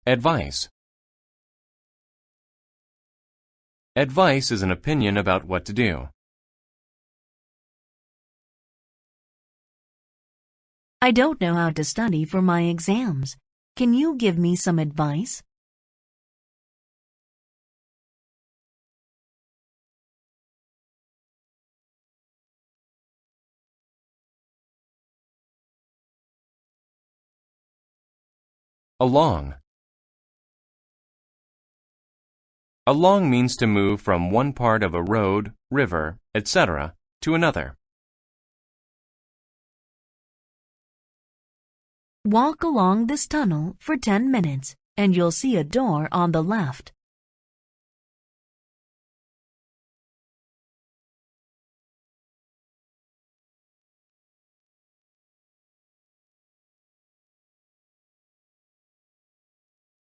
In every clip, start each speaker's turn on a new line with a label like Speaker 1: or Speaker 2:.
Speaker 1: Advice. Advice is an opinion about what to do.
Speaker 2: I don't know how to study for my exams. Can you give me some advice?
Speaker 1: Along. Along means to move from one part of a road, river, etc. to another.
Speaker 2: Walk along this tunnel for 10 minutes and you'll see a door on the left.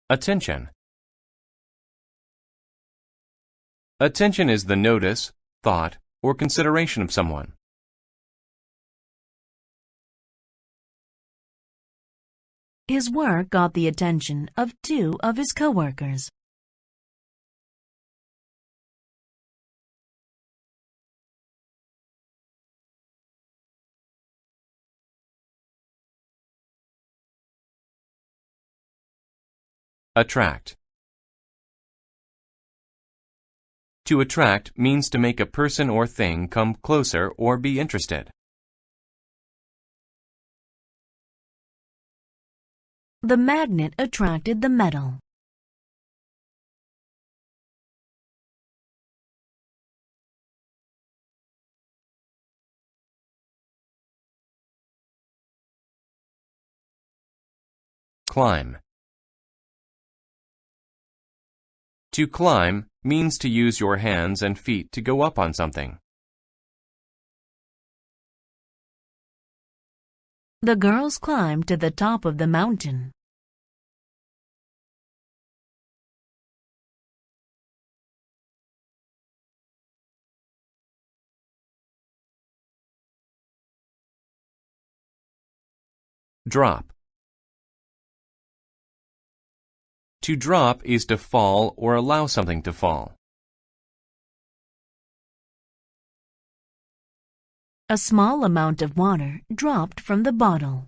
Speaker 1: Attention. Attention is the notice, thought, or consideration of someone.
Speaker 2: His work got the attention of 2 of his coworkers.
Speaker 1: Attract. To attract means to make a person or thing come closer or be interested.
Speaker 2: The magnet attracted the metal.
Speaker 1: Climb. To climb means to use your hands and feet to go up on something.
Speaker 2: The girls climbed to the top of the mountain.
Speaker 1: Drop. To drop is to fall or allow something to fall.
Speaker 2: A small amount of water dropped from the bottle.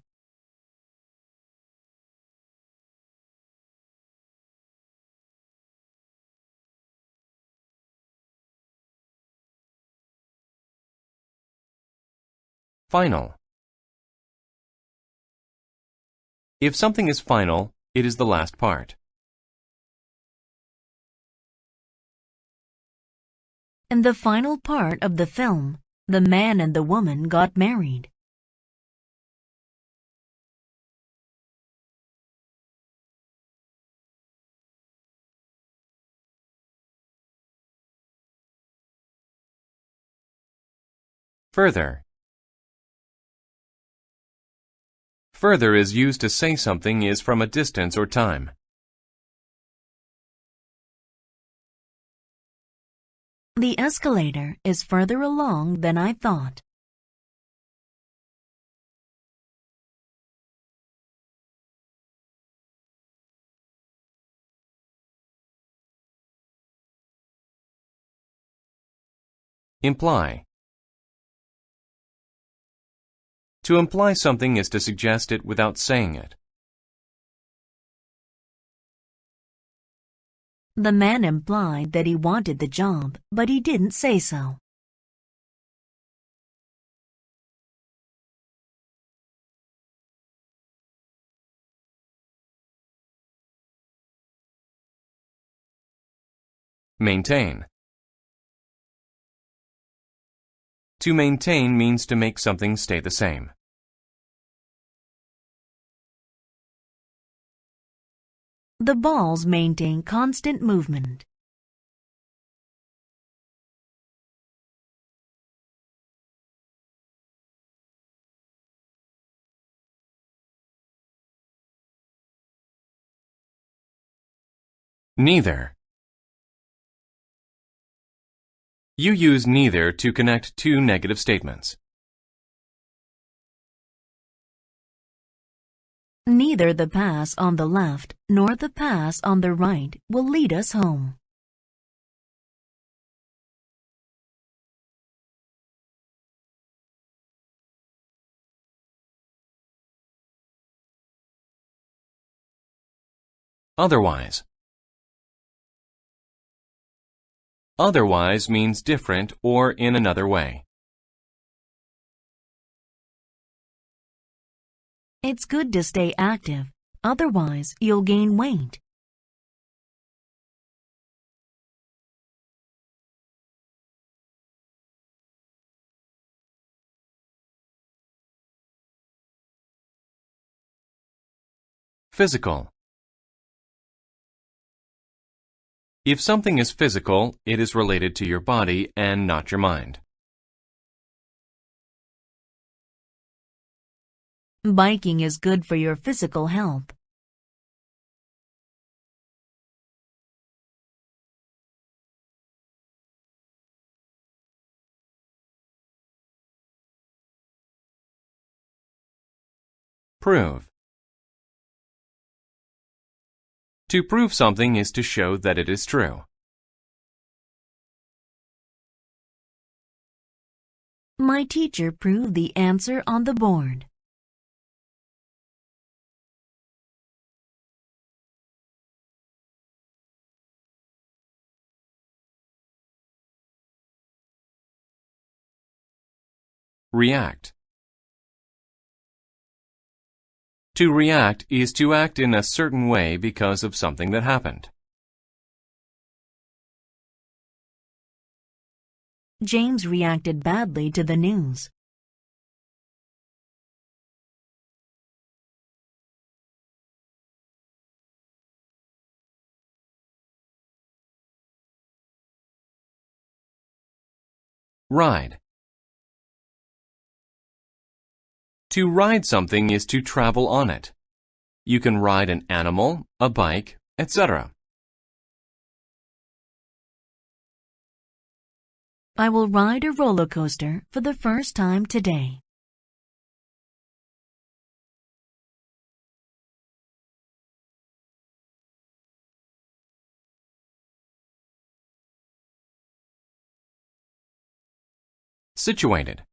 Speaker 1: Final. If something is final, it is the last part.
Speaker 2: In the final part of the film, the man and the woman got married.
Speaker 1: Further. Further is used to say something is from a distance or time.
Speaker 2: The escalator is further along than I thought.
Speaker 1: Imply. To imply something is to suggest it without saying it.
Speaker 2: The man implied that he wanted the job, but he didn't say so.
Speaker 1: Maintain. To maintain means to make something stay the same.
Speaker 2: The balls maintain constant movement.
Speaker 1: Neither. You use neither to connect two negative statements.
Speaker 2: Neither the pass on the left nor the pass on the right will lead us home.
Speaker 1: Otherwise. Otherwise means different or in another way.
Speaker 2: It's good to stay active, otherwise you'll gain weight.
Speaker 1: Physical. If something is physical, it is related to your body and not your mind.
Speaker 2: Biking is good for your physical health.
Speaker 1: Prove. To prove something is to show that it is true.
Speaker 2: My teacher proved the answer on the board.
Speaker 1: React. To react is to act in a certain way because of something that happened.
Speaker 2: James reacted badly to the news.
Speaker 1: Ride. To ride something is to travel on it. You can ride an animal, a bike, etc.
Speaker 2: I will ride a roller coaster for the first time today.
Speaker 1: Situated.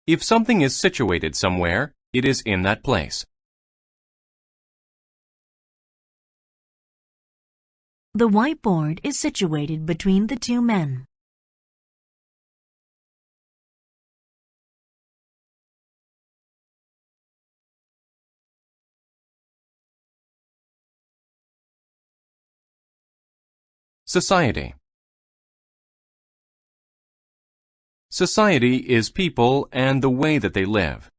Speaker 1: If something is situated somewhere, it is in that place.
Speaker 2: The whiteboard is situated between the two men.
Speaker 1: Society. Society is people and the way that they live.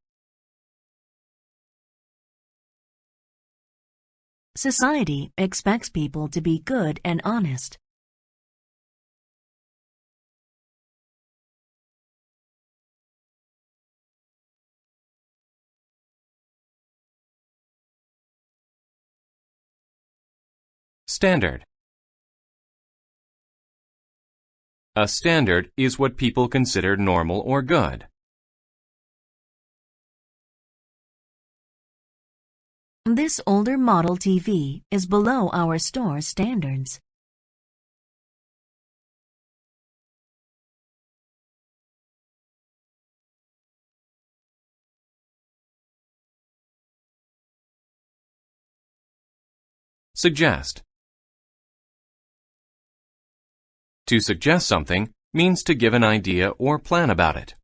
Speaker 2: Society expects people to be good and honest.
Speaker 1: Standard. A standard is what people consider normal or good.
Speaker 2: This older model TV is below our store standards.
Speaker 1: Suggest. To suggest something means to give an idea or plan about it.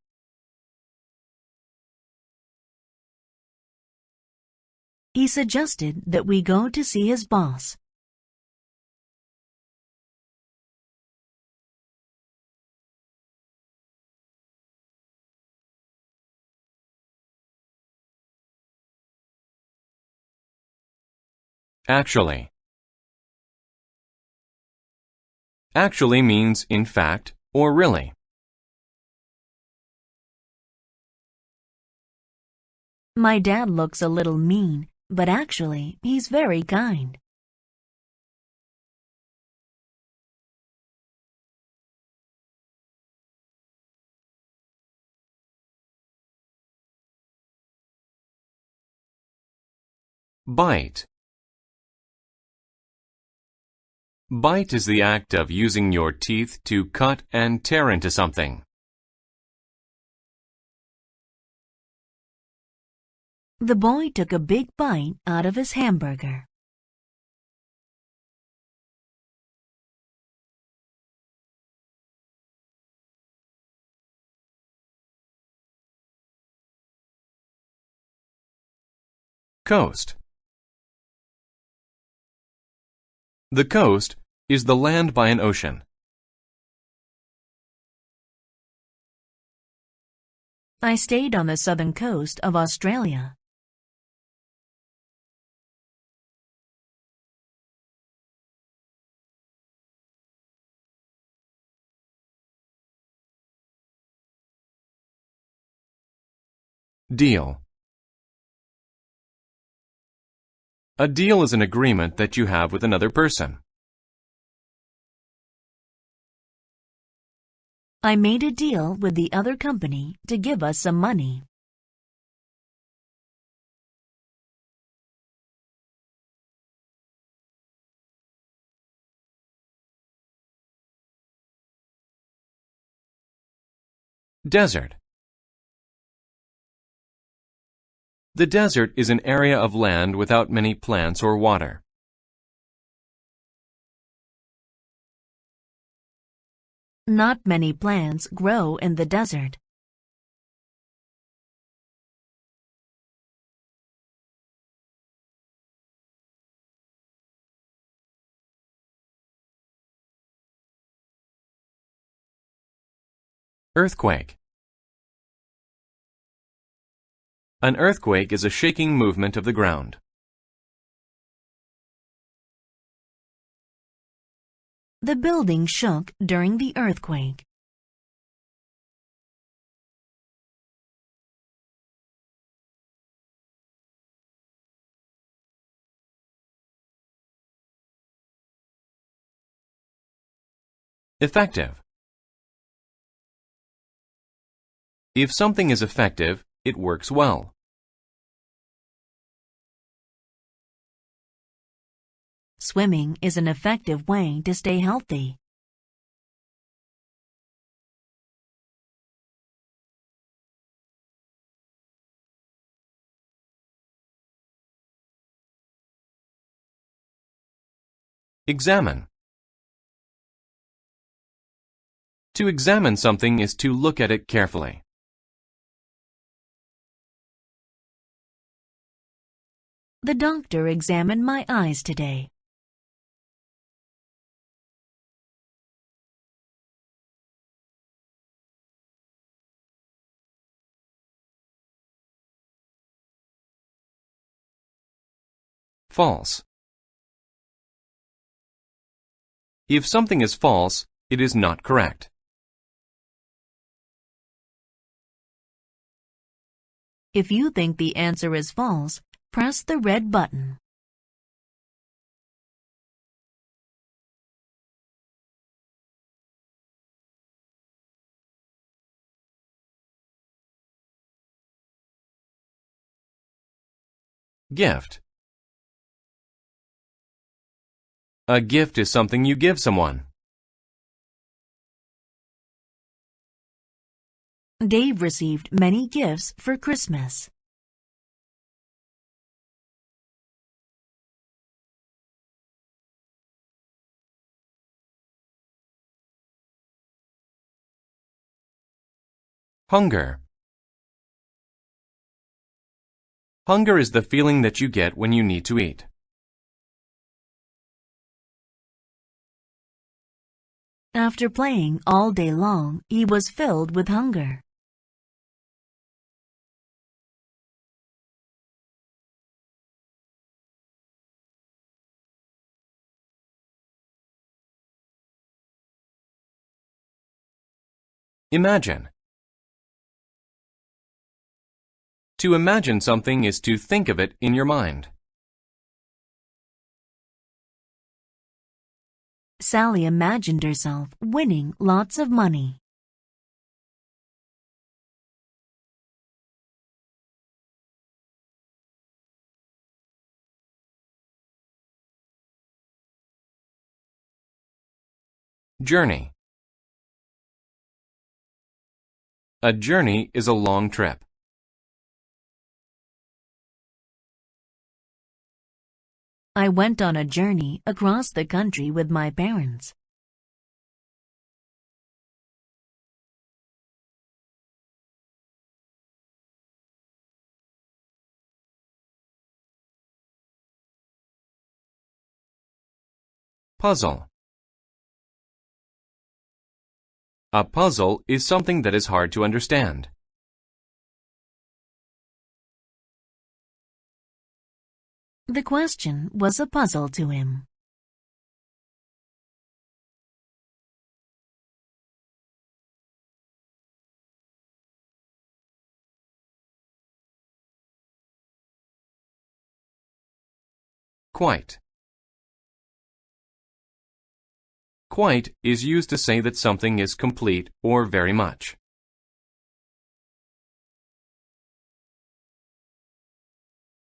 Speaker 2: He suggested that we go to see his boss.
Speaker 1: Actually. Actually means in fact or really.
Speaker 2: My dad looks a little mean, but actually, he's very kind.
Speaker 1: Bite. Bite is the act of using your teeth to cut and tear into something.
Speaker 2: The boy took a big bite out of his hamburger.
Speaker 1: Coast. The coast is the land by an ocean.
Speaker 2: I stayed on the southern coast of Australia.
Speaker 1: Deal. A deal is an agreement that you have with another person.
Speaker 2: I made a deal with the other company to give us some money.
Speaker 1: Desert. The desert is an area of land without many plants or water.
Speaker 2: Not many plants grow in the desert.
Speaker 1: Earthquake. An earthquake is a shaking movement of the ground.
Speaker 2: The building shook during the earthquake.
Speaker 1: Effective. If something is effective, it works well.
Speaker 2: Swimming is an effective way to stay healthy.
Speaker 1: Examine. To examine something is to look at it carefully.
Speaker 2: The doctor examined my eyes today.
Speaker 1: False. If something is false, it is not correct.
Speaker 2: If you think the answer is false, press the red button.
Speaker 1: Gift. A gift is something you give someone.
Speaker 2: Dave received many gifts for Christmas.
Speaker 1: Hunger. Hunger is the feeling that you get when you need to eat.
Speaker 2: After playing all day long, he was filled with hunger.
Speaker 1: Imagine. To imagine something is to think of it in your mind.
Speaker 2: Sally imagined herself winning lots of money.
Speaker 1: Journey. A journey is a long trip.
Speaker 2: I went on a journey across the country with my parents.
Speaker 1: Puzzle. A puzzle is something that is hard to understand.
Speaker 2: The question was a puzzle to him.
Speaker 1: Quite. Quite is used to say that something is complete or very much.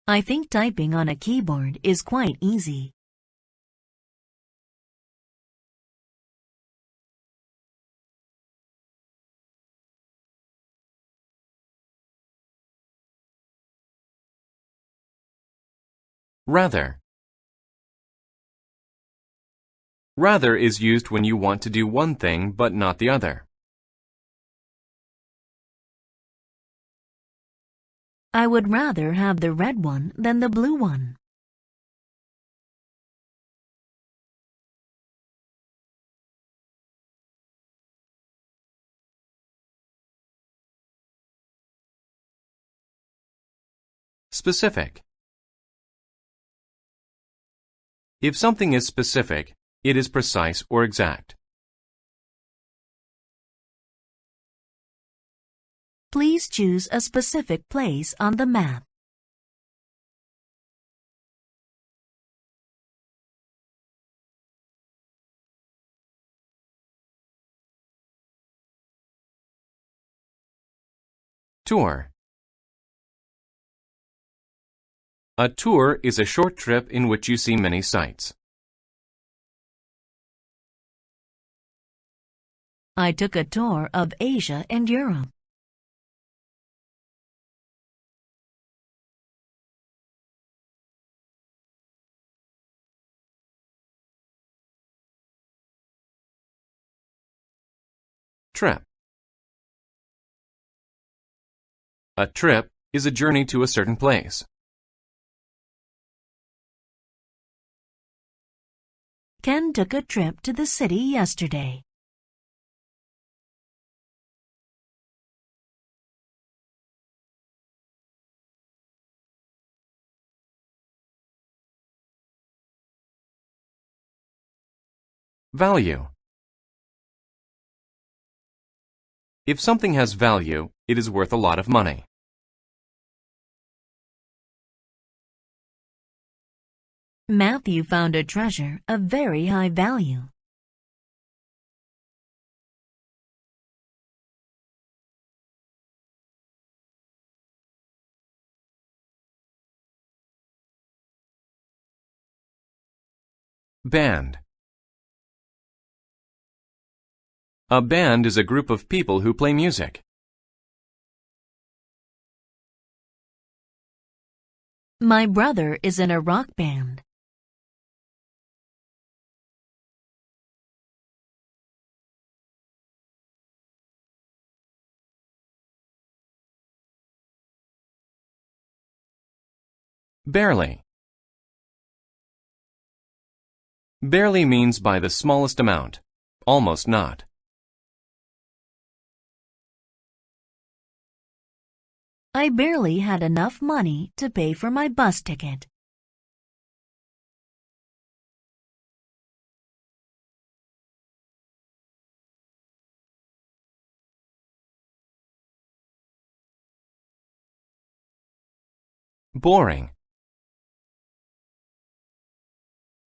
Speaker 2: I think typing on a keyboard is quite easy.
Speaker 1: Rather. Rather is used when you want to do one thing but not the other.
Speaker 2: I would rather have the red one than the blue one.
Speaker 1: Specific. If something is specific, it is precise or exact.
Speaker 2: Please choose a specific place on the map.
Speaker 1: Tour. A tour is a short trip in which you see many sights.
Speaker 2: I took a tour of Asia and Europe.
Speaker 1: Trip. A trip is a journey to a certain place.
Speaker 2: Ken took a trip to the city yesterday.
Speaker 1: Value. If something has value, it is worth a lot of money.
Speaker 2: Matthew found a treasure of very high value.
Speaker 1: Band. A band is a group of people who play music.
Speaker 2: My brother is in a rock band.
Speaker 1: Barely. Barely means by the smallest amount, almost not.
Speaker 2: I barely had enough money to pay for my bus ticket.
Speaker 1: Boring.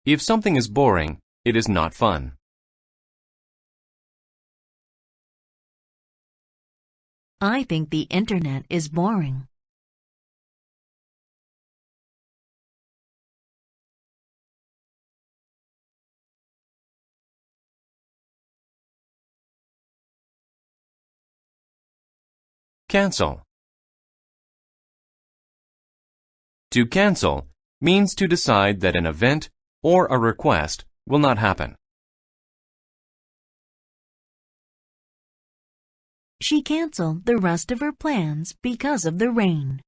Speaker 1: If something is boring, it is not fun.
Speaker 2: I think the internet is boring.
Speaker 1: Cancel. To cancel means to decide that an event or a request will not happen.
Speaker 2: She canceled the rest of her plans because of the rain.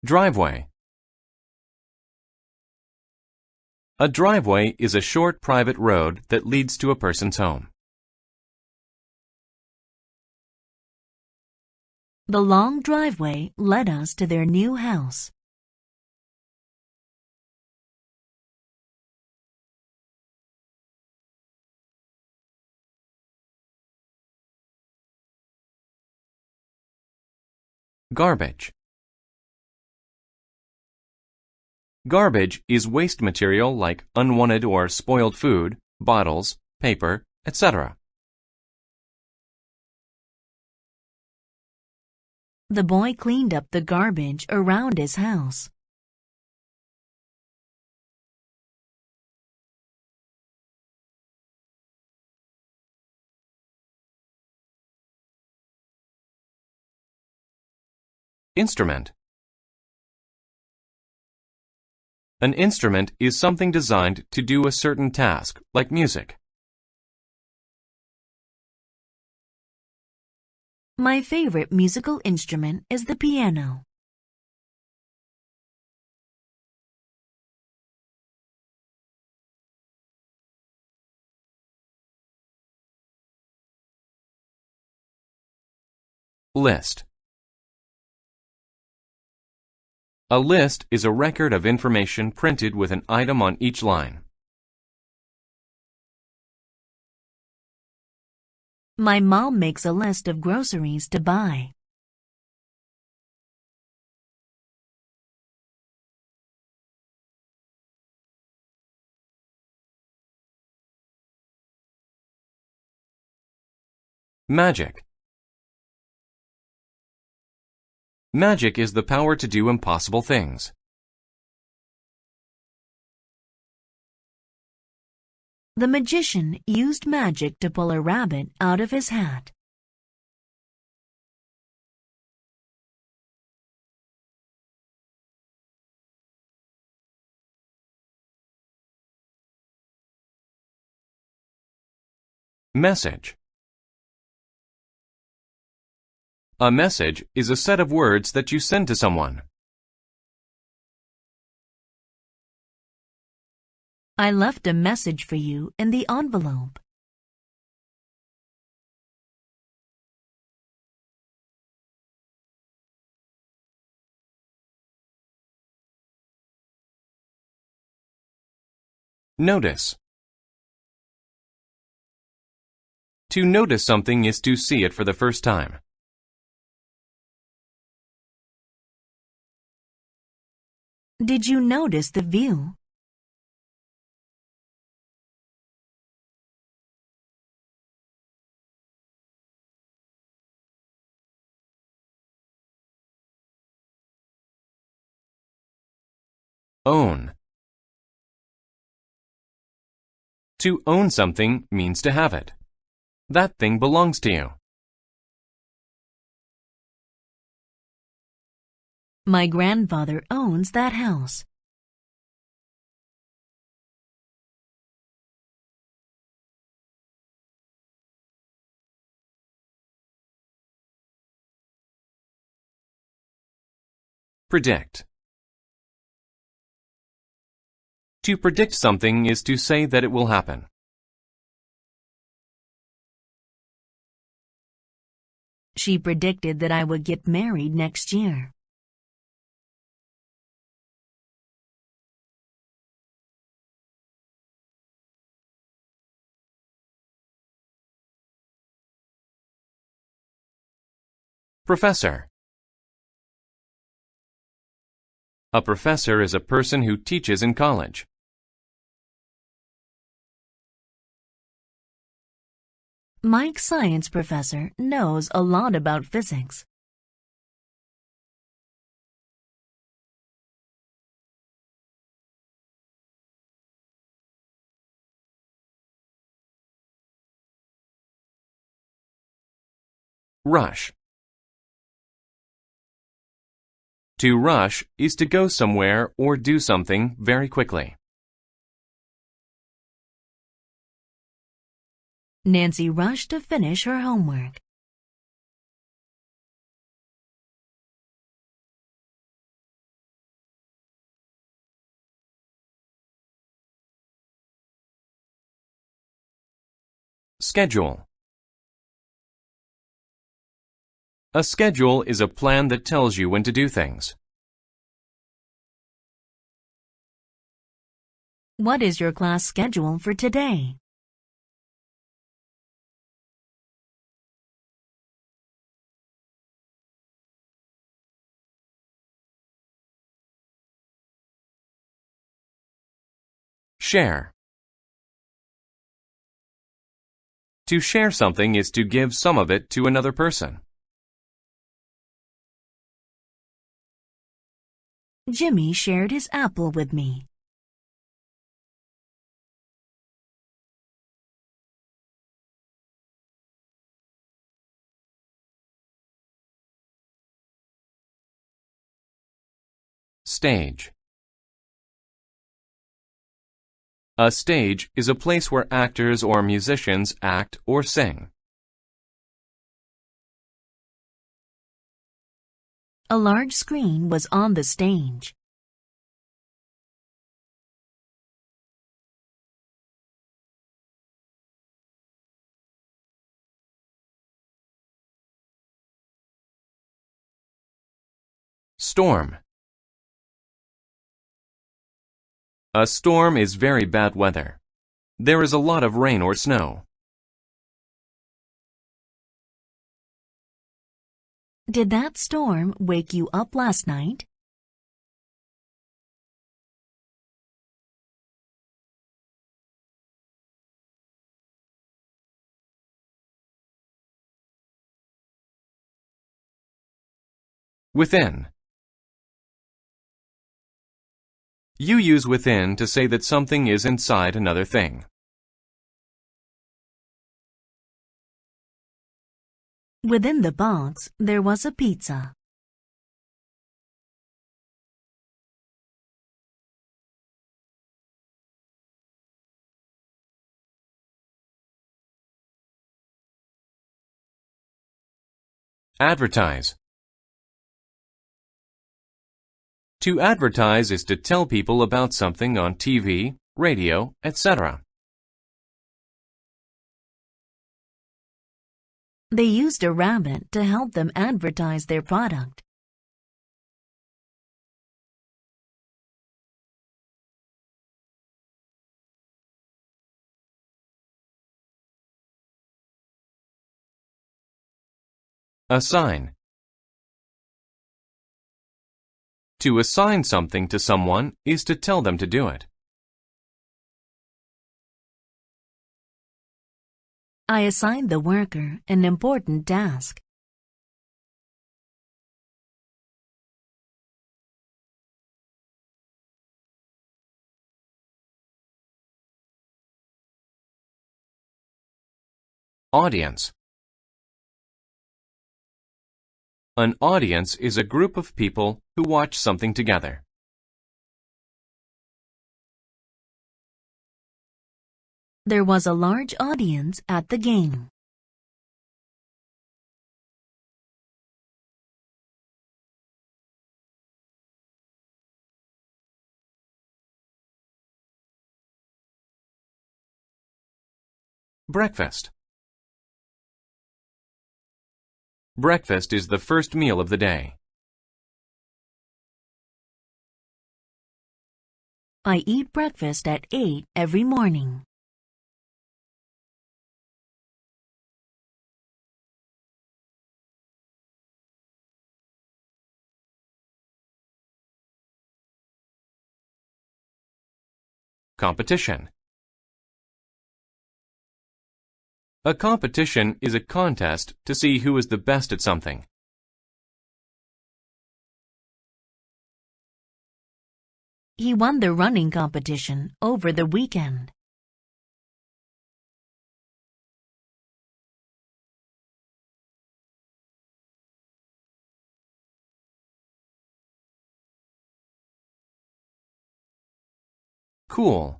Speaker 1: Driveway. A driveway is a short private road that leads to a person's home.
Speaker 2: The long driveway led us to their new house.
Speaker 1: Garbage. Garbage is waste material like unwanted or spoiled food, bottles, paper, etc.
Speaker 2: The boy cleaned up the garbage around his house.
Speaker 1: Instrument. An instrument is something designed to do a certain task, like music.
Speaker 2: My favorite musical instrument is the piano.
Speaker 1: List. A list is a record of information printed with an item on each line.
Speaker 2: My mom makes a list of groceries to buy.
Speaker 1: Magic. Magic is the power to do impossible things.
Speaker 2: The magician used magic to pull a rabbit out of his hat.
Speaker 1: Message. A message is a set of words that you send to someone.
Speaker 2: I left a message for you in the envelope.
Speaker 1: Notice. To notice something is to see it for the first time.
Speaker 2: Did you notice the view?
Speaker 1: Own. To own something means to have it. That thing belongs to you.
Speaker 2: My grandfather owns that house.
Speaker 1: Predict. To predict something is to say that it will happen.
Speaker 2: She predicted that I would get married next year.
Speaker 1: Professor. A professor is a person who teaches in college.
Speaker 2: Mike's science professor knows a lot about physics.
Speaker 1: Rush. To rush is to go somewhere or do something very quickly.
Speaker 2: Nancy rushed to finish her homework.
Speaker 1: Schedule. A schedule is a plan that tells you when to do things.
Speaker 2: What is your class schedule for today?
Speaker 1: Share. To share something is to give some of it to another person.
Speaker 2: Jimmy shared his apple with me.
Speaker 1: Stage. A stage is a place where actors or musicians act or sing.
Speaker 2: A large screen was on the stage.
Speaker 1: Storm. A storm is very bad weather. There is a lot of rain or snow.
Speaker 2: Did that storm wake you up last night?
Speaker 1: Within. You use within to say that something is inside another thing.
Speaker 2: Within the box, there was a pizza.
Speaker 1: Advertise. To advertise is to tell people about something on TV, radio, etc.
Speaker 2: They used a rabbit to help them advertise their product.
Speaker 1: Assign. To assign something to someone is to tell them to do it.
Speaker 2: I assigned the worker an important task.
Speaker 1: Audience. An audience is a group of people who watch something together.
Speaker 2: There was a large audience at the game.
Speaker 1: Breakfast. Breakfast is the first meal of the day.
Speaker 2: I eat breakfast at 8 every morning.
Speaker 1: Competition. A competition is a contest to see who is the best at something.
Speaker 2: He won the running competition over the weekend.
Speaker 1: Cool.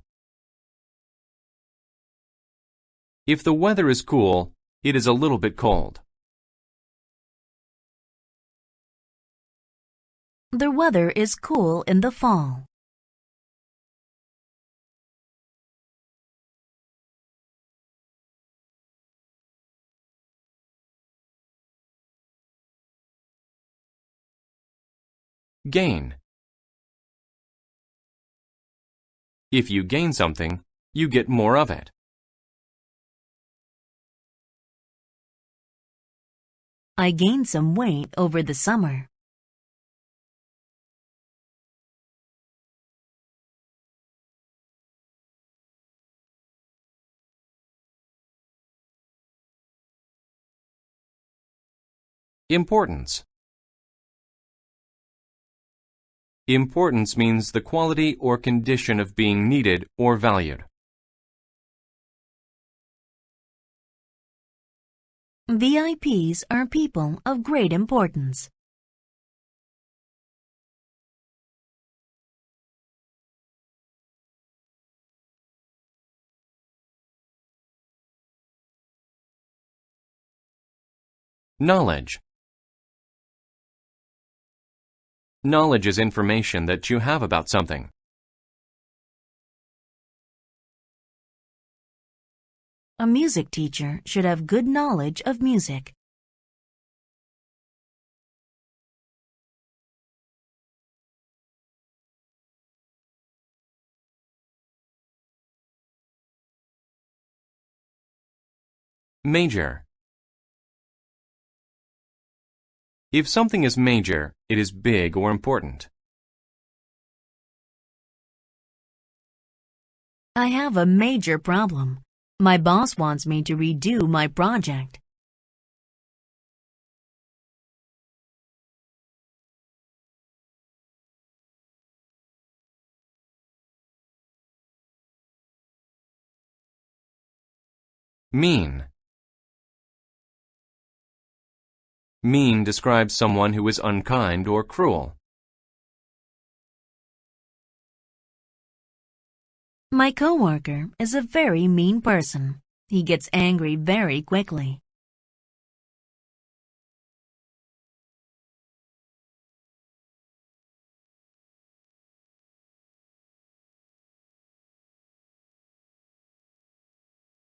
Speaker 1: If the weather is cool, it is a little bit cold.
Speaker 2: The weather is cool in the fall.
Speaker 1: Gain. If you gain something, you get more of it.
Speaker 2: I gained some weight over the summer.
Speaker 1: Importance. Importance means the quality or condition of being needed or valued.
Speaker 2: VIPs are people of great importance.
Speaker 1: Knowledge. Knowledge is information that you have about something.
Speaker 2: A music teacher should have good knowledge of music.
Speaker 1: Major. If something is major, it is big or important.
Speaker 2: I have a major problem. My boss wants me to redo my project.
Speaker 1: Mean. Mean describes someone who is unkind or cruel.
Speaker 2: My coworker is a very mean person. He gets angry very quickly.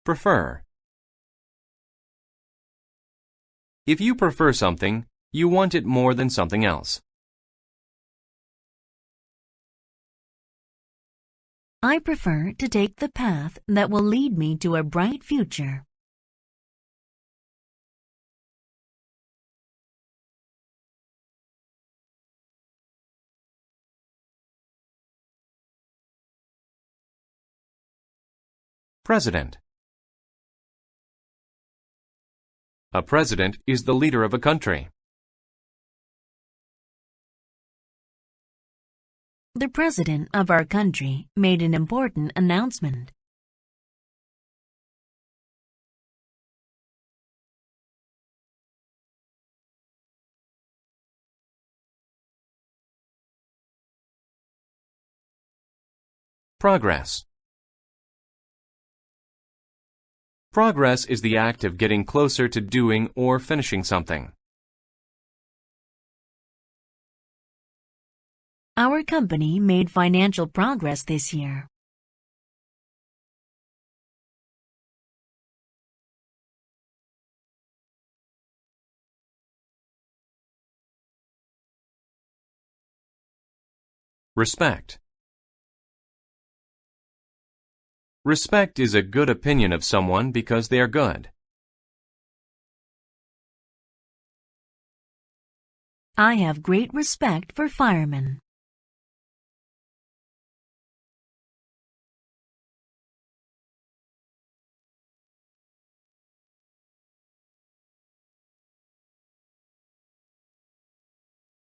Speaker 1: Prefer. If you prefer something, you want it more than something else.
Speaker 2: I prefer to take the path that will lead me to a bright future.
Speaker 1: President. A president is the leader of a country.
Speaker 2: The president of our country made an important announcement.
Speaker 1: Progress. Progress is the act of getting closer to doing or finishing something.
Speaker 2: Our company made financial progress this year.
Speaker 1: Respect. Respect is a good opinion of someone because they are good.
Speaker 2: I have great respect for firemen.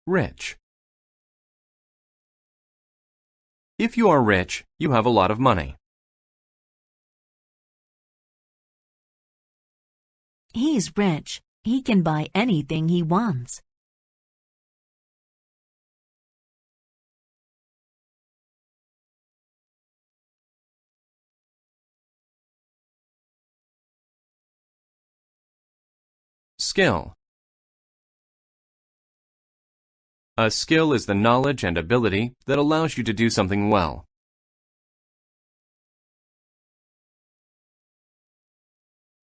Speaker 1: Rich. If you are rich, you have a lot of money.
Speaker 2: He's rich. He can buy anything he wants.
Speaker 1: Skill. A skill is the knowledge and ability that allows you to do something well.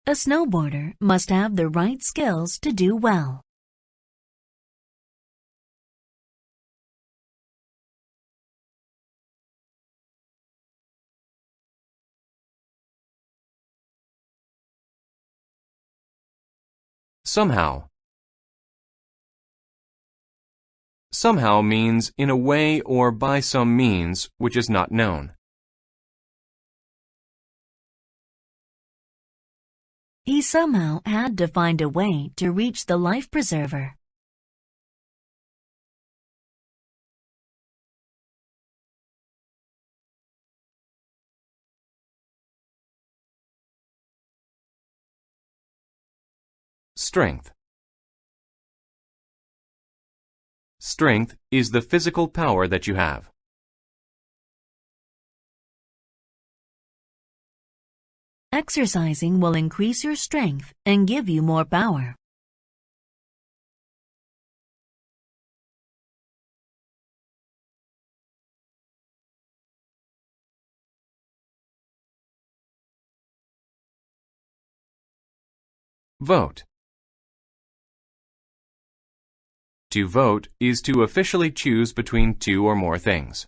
Speaker 2: A snowboarder must have the right skills to do well.
Speaker 1: Somehow. Somehow means in a way or by some means which is not known.
Speaker 2: He somehow had to find a way to reach the life preserver.
Speaker 1: Strength. Strength is the physical power that you have.
Speaker 2: Exercising will increase your strength and give you more power.
Speaker 1: Vote. To vote is to officially choose between two or more things.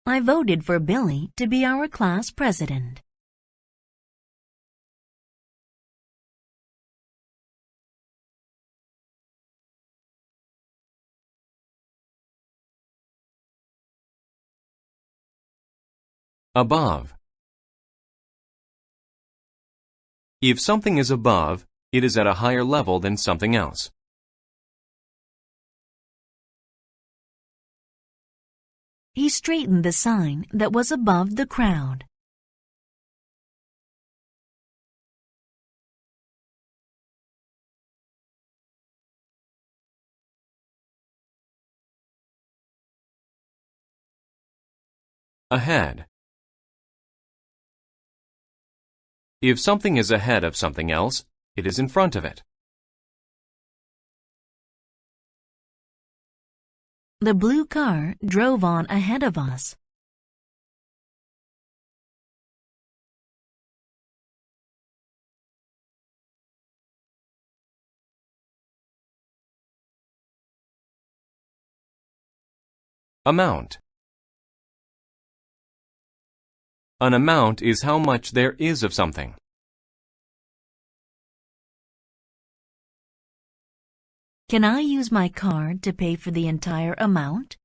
Speaker 2: I voted for Billy to be our class president.
Speaker 1: Above. If something is above, it is at a higher level than something else.
Speaker 2: He straightened the sign that was above the crowd.
Speaker 1: Ahead. If something is ahead of something else, it is in front of it.
Speaker 2: The blue car drove on ahead of us.
Speaker 1: Amount. An amount is how much there is of something.
Speaker 2: Can I use my card to pay for the entire amount?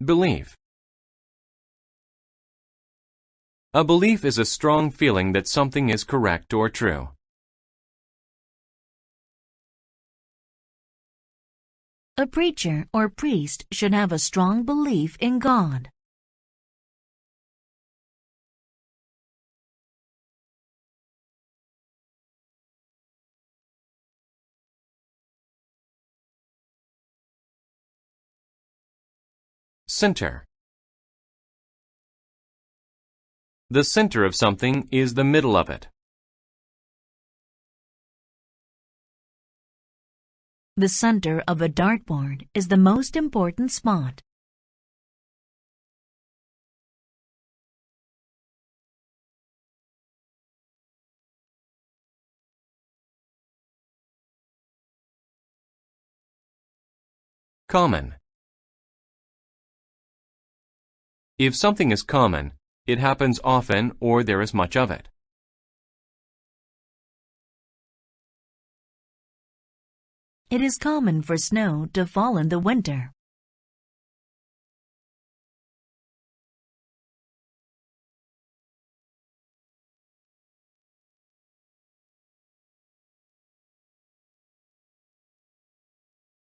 Speaker 1: Belief. A belief is a strong feeling that something is correct or true.
Speaker 2: A preacher or priest should have a strong belief in God.
Speaker 1: Center. The center of something is the middle of it.
Speaker 2: The center of a dartboard is the most important spot.
Speaker 1: Common. If something is common, it happens often or there is much of it.
Speaker 2: It is common for snow to fall in the winter.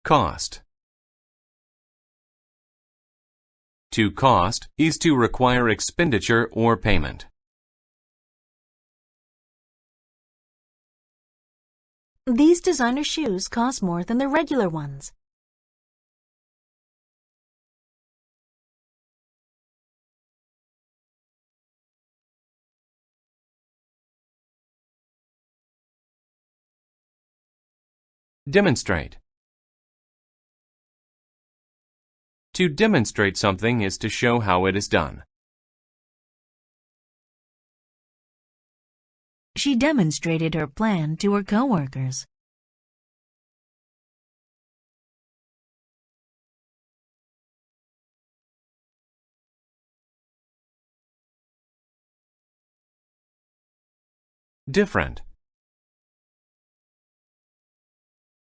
Speaker 1: Cost. To cost is to require expenditure or payment.
Speaker 2: These designer shoes cost more than the regular ones.
Speaker 1: Demonstrate. To demonstrate something is to show how it is done.
Speaker 2: She demonstrated her plan to her coworkers.
Speaker 1: Different.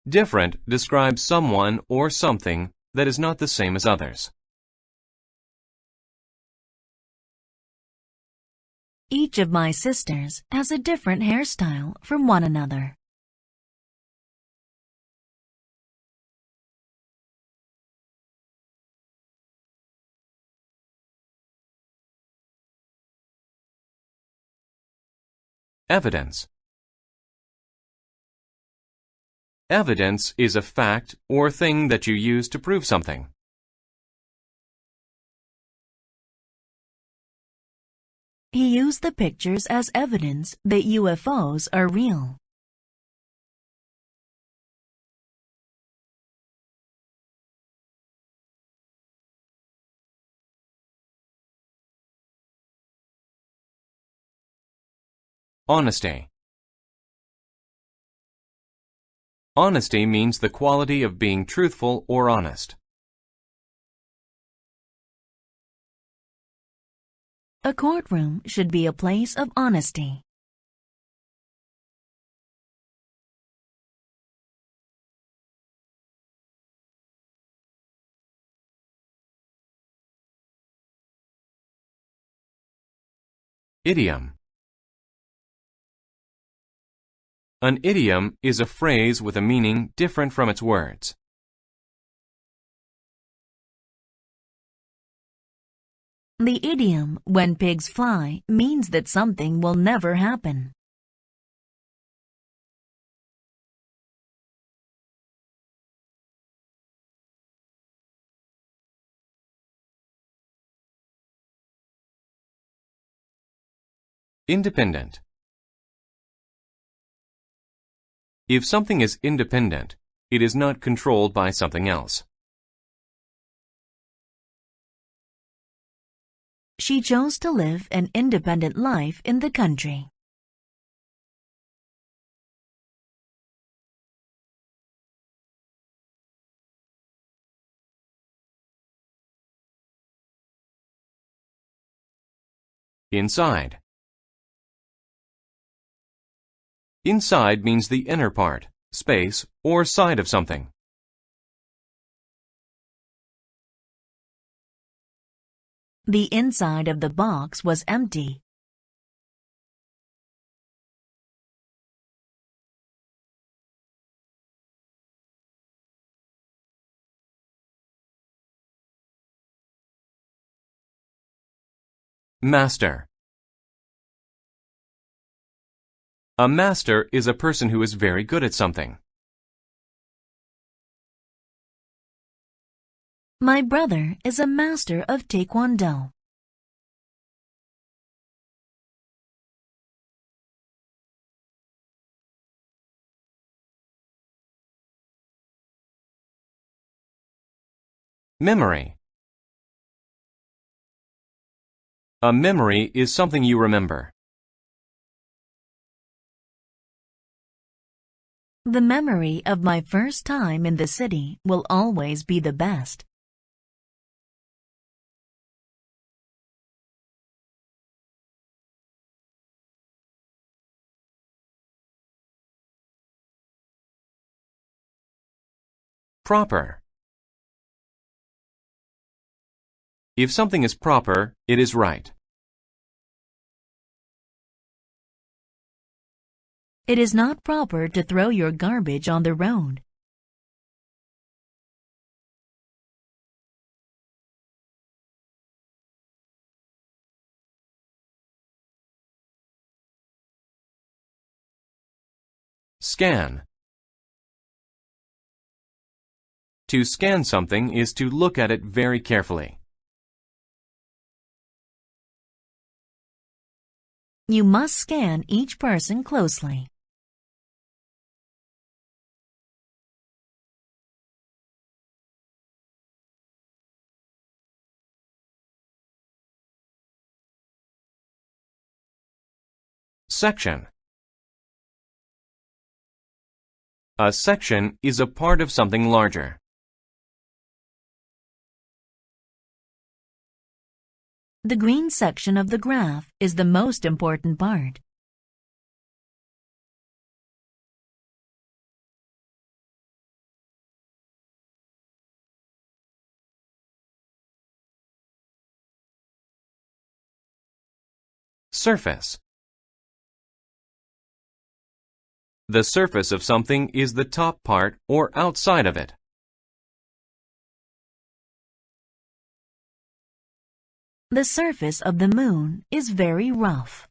Speaker 1: Different describes someone or something that is not the same as others.
Speaker 2: Each of my sisters has a different hairstyle from one another.
Speaker 1: Evidence. Evidence is a fact or thing that you use to prove something.
Speaker 2: He used the pictures as evidence that UFOs are real.
Speaker 1: Honesty. Honesty means the quality of being truthful or honest.
Speaker 2: A courtroom should be a place of honesty.
Speaker 1: Idiom. An idiom is a phrase with a meaning different from its words.
Speaker 2: The idiom, "when pigs fly," means that something will never happen.
Speaker 1: Independent. If something is independent, it is not controlled by something else.
Speaker 2: She chose to live an independent life in the country.
Speaker 1: Inside. Inside means the inner part, space, or side of something.
Speaker 2: The inside of the box was empty.
Speaker 1: Master. A master is a person who is very good at something.
Speaker 2: My brother is a master of Taekwondo.
Speaker 1: Memory. A memory is something you remember.
Speaker 2: The memory of my first time in the city will always be the best.
Speaker 1: Proper. If something is proper, it is right.
Speaker 2: It is not proper to throw your garbage on the road.
Speaker 1: Scan. To scan something is to look at it very carefully.
Speaker 2: You must scan each person closely.
Speaker 1: Section. A section is a part of something larger.
Speaker 2: The green section of the graph is the most important part.
Speaker 1: Surface. The surface of something is the top part or outside of it.
Speaker 2: The surface of the moon is very rough.